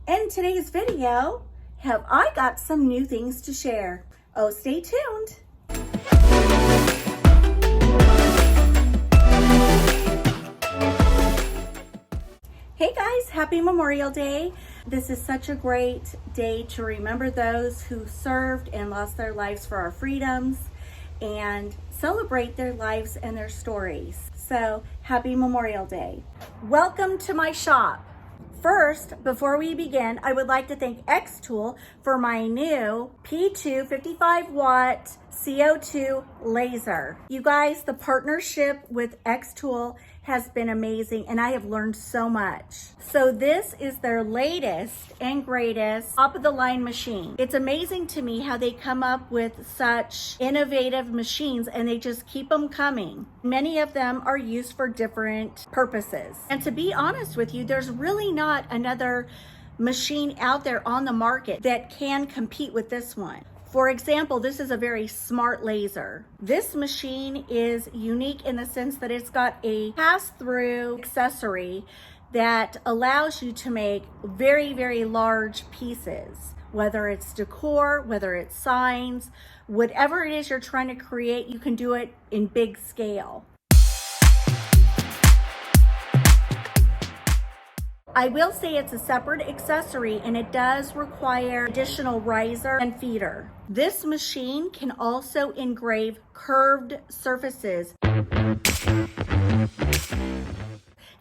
In today's video, have I got some new things to share? Oh, stay tuned. Hey guys, happy Memorial Day. This is such a great day to remember those who served and lost their lives for our freedoms and celebrate their lives and their stories. So happy Memorial Day. Welcome to my shop. First, before we begin, I would like to thank xTool for my new P2 55 watt CO2 laser. You guys, the partnership with xTool has been amazing and I have learned so much. So this is their latest and greatest top of the line machine. It's amazing to me how they come up with such innovative machines and they just keep them coming. Many of them are used for different purposes. And to be honest with you, there's really not another machine out there on the market that can compete with this one. For example, this is a very smart laser. This machine is unique in the sense that it's got a pass-through accessory that allows you to make very, very large pieces, whether it's decor, whether it's signs, whatever it is you're trying to create, you can do it in big scale. I will say it's a separate accessory and it does require additional riser and feeder. This machine can also engrave curved surfaces.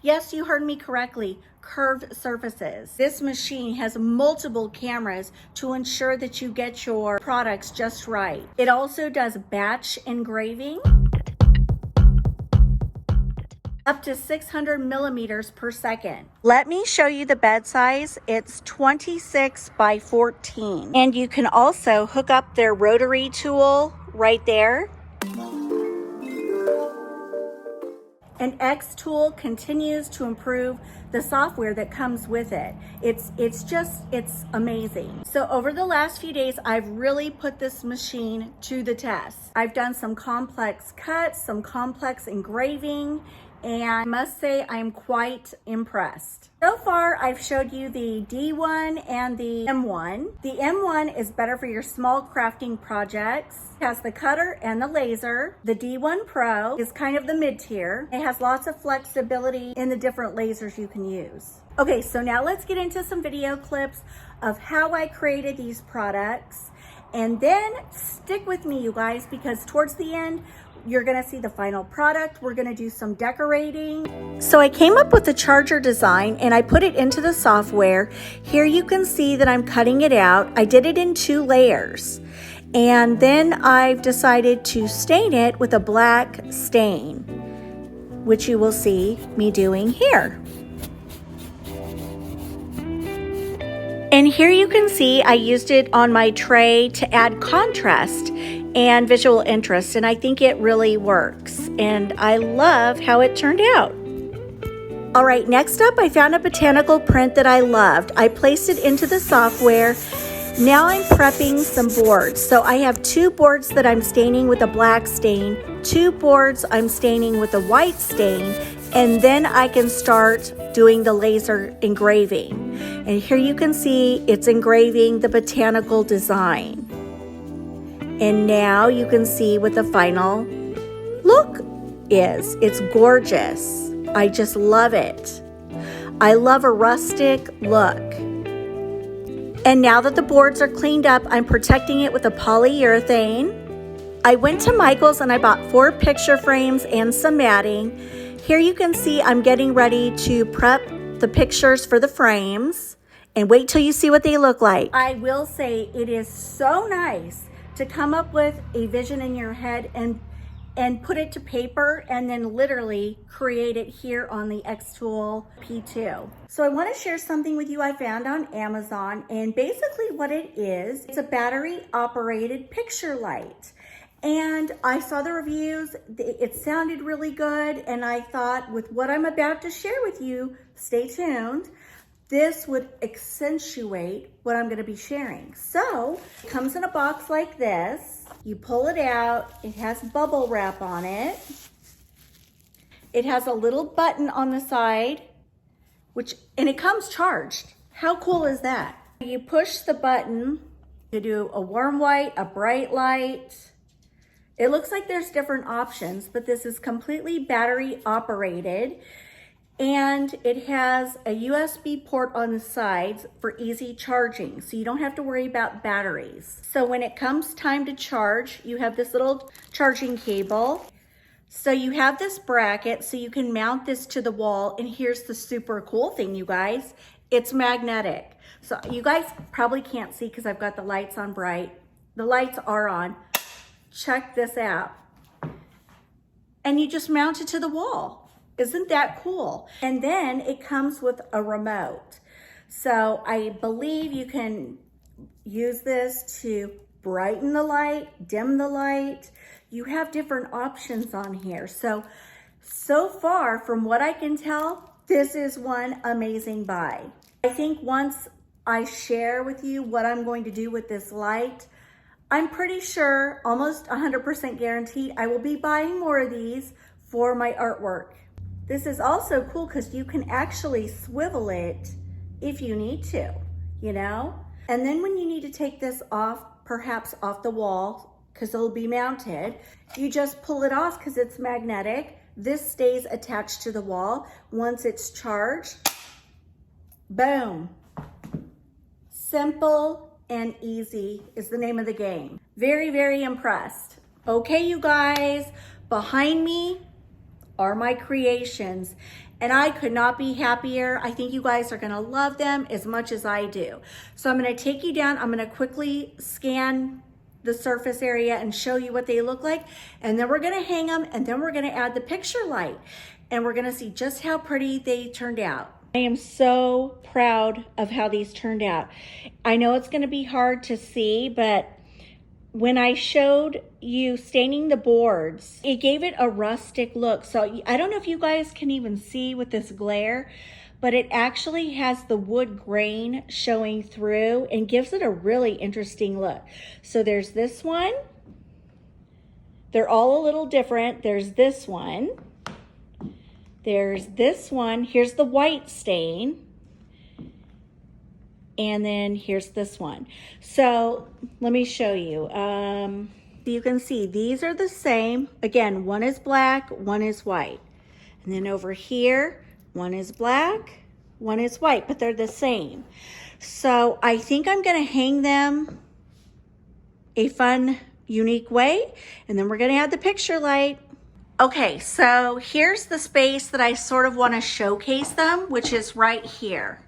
Yes, you heard me correctly, curved surfaces. This machine has multiple cameras to ensure that you get your products just right. It also does batch engraving, up to 600 millimeters per second. Let me show you the bed size. It's 26 by 14. And you can also hook up their rotary tool right there. And xTool continues to improve the software that comes with it. It's amazing. So over the last few days, I've really put this machine to the test. I've done some complex cuts, some complex engraving, and I must say I'm quite impressed. So far, I've showed you the D1 and the M1. The M1 is better for your small crafting projects. It has the cutter and the laser. The D1 Pro is kind of the mid-tier. It has lots of flexibility in the different lasers you can use. Okay, so now let's get into some video clips of how I created these products. And then stick with me, you guys, because towards the end, you're gonna see the final product. We're gonna do some decorating. So I came up with the charger design and I put it into the software. Here you can see that I'm cutting it out. I did it in 2 layers. And then I've decided to stain it with a black stain, which you will see me doing here. And here you can see I used it on my tray to add contrast and visual interest, and I think it really works. And I love how it turned out. All right, next up, I found a botanical print that I loved. I placed it into the software. Now I'm prepping some boards. So I have 2 boards that I'm staining with a black stain, 2 boards I'm staining with a white stain, and then I can start doing the laser engraving. And here you can see it's engraving the botanical design. And now you can see what the final look is. It's gorgeous. I just love it. I love a rustic look. And now that the boards are cleaned up, I'm protecting it with a polyurethane. I went to Michael's and I bought 4 picture frames and some matting. Here you can see I'm getting ready to prep the pictures for the frames. And wait till you see what they look like. I will say it is so nice to come up with a vision in your head and put it to paper and then literally create it here on the xTool P2. So I want to share something with you I found on Amazon, and basically what it is, it's a battery operated picture light. And I saw the reviews, it sounded really good, and I thought with what I'm about to share with you, stay tuned, this would accentuate what I'm going to be sharing. So it comes in a box like this. You pull it out. It has bubble wrap on it. It has a little button on the side, and it comes charged. How cool is that? You push the button to do a warm white, a bright light. It looks like there's different options, but this is completely battery operated. And it has a USB port on the sides for easy charging, so you don't have to worry about batteries. So when it comes time to charge, you have this little charging cable. So you have this bracket so you can mount this to the wall, and here's the super cool thing, you guys. It's magnetic. So you guys probably can't see because I've got the lights on bright. The lights are on. Check this out. And you just mount it to the wall. Isn't that cool? And then it comes with a remote. So I believe you can use this to brighten the light, dim the light. You have different options on here. So far from what I can tell, this is one amazing buy. I think once I share with you what I'm going to do with this light, I'm pretty sure, almost 100% guaranteed, I will be buying more of these for my artwork. This is also cool because you can actually swivel it if you need to, you know? And then when you need to take this off, perhaps off the wall, because it'll be mounted, you just pull it off because it's magnetic. This stays attached to the wall. Once it's charged, boom. Simple and easy is the name of the game. Very, very impressed. Okay, you guys, behind me are my creations, and I could not be happier. I think you guys are gonna love them as much as I do. So I'm gonna take you down. I'm gonna quickly scan the surface area and show you what they look like, and then we're gonna hang them, and then we're gonna add the picture light, and we're gonna see just how pretty they turned out. I am so proud of how these turned out. I know it's gonna be hard to see, but when I showed you staining the boards, it gave it a rustic look. So I don't know if you guys can even see with this glare, but it actually has the wood grain showing through and gives it a really interesting look. So there's this one. They're all a little different. There's this one. There's this one. Here's the white stain. And then here's this one. So let me show you. You can see these are the same. Again, one is black, one is white. And then over here, one is black, one is white, but they're the same. So I think I'm gonna hang them a fun, unique way. And then we're gonna add the picture light. Okay, so here's the space that I sort of wanna showcase them, which is right here.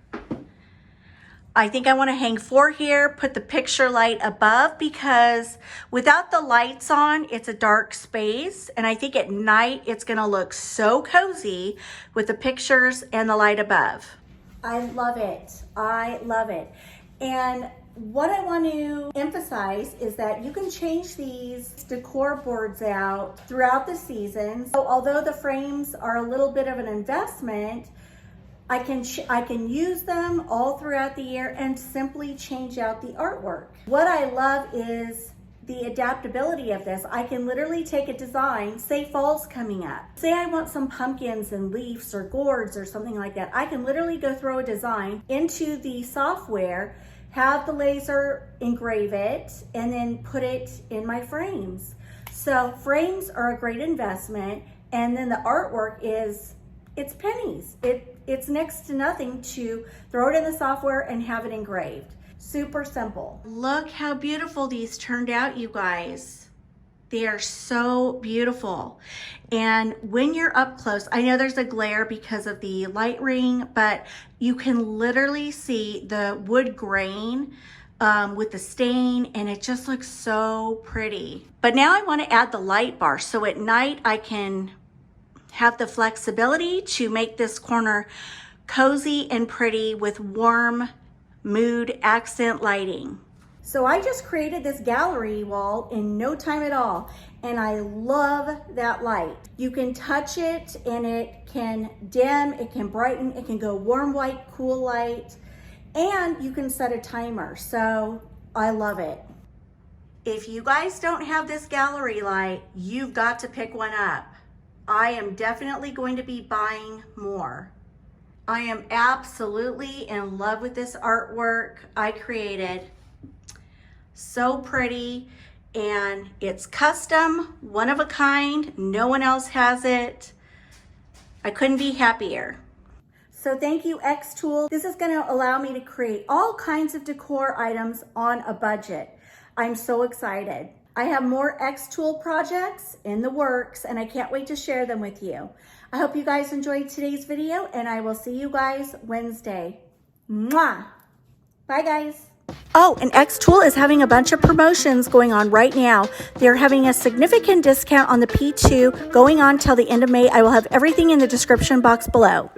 I think I want to hang 4 here, put the picture light above, because without the lights on, it's a dark space. And I think at night, it's going to look so cozy with the pictures and the light above. I love it. I love it. And what I want to emphasize is that you can change these decor boards out throughout the season. So although the frames are a little bit of an investment, I can use them all throughout the year and simply change out the artwork. What I love is the adaptability of this. I can literally take a design, say fall's coming up. Say I want some pumpkins and leaves or gourds or something like that. I can literally go throw a design into the software, have the laser engrave it, and then put it in my frames. So frames are a great investment, and then the artwork is, it's pennies. It's next to nothing to throw it in the software and have it engraved. Super simple. Look how beautiful these turned out, you guys. They are so beautiful. And when you're up close, I know there's a glare because of the light ring, but you can literally see the wood grain with the stain, and it just looks so pretty. But now I want to add the light bar. So at night I can have the flexibility to make this corner cozy and pretty with warm mood accent lighting. So I just created this gallery wall in no time at all, and I love that light. You can touch it and it can dim, it can brighten, it can go warm white, cool light, and you can set a timer. So I love it. If you guys don't have this gallery light, you've got to pick one up. I am definitely going to be buying more. I am absolutely in love with this artwork I created. So pretty, and it's custom, one of a kind. No one else has it. I couldn't be happier. So thank you, xTool. This is going to allow me to create all kinds of decor items on a budget. I'm so excited. I have more xTool projects in the works, and I can't wait to share them with you. I hope you guys enjoyed today's video, and I will see you guys Wednesday. Mwah! Bye, guys. Oh, and xTool is having a bunch of promotions going on right now. They're having a significant discount on the P2 going on till the end of May. I will have everything in the description box below.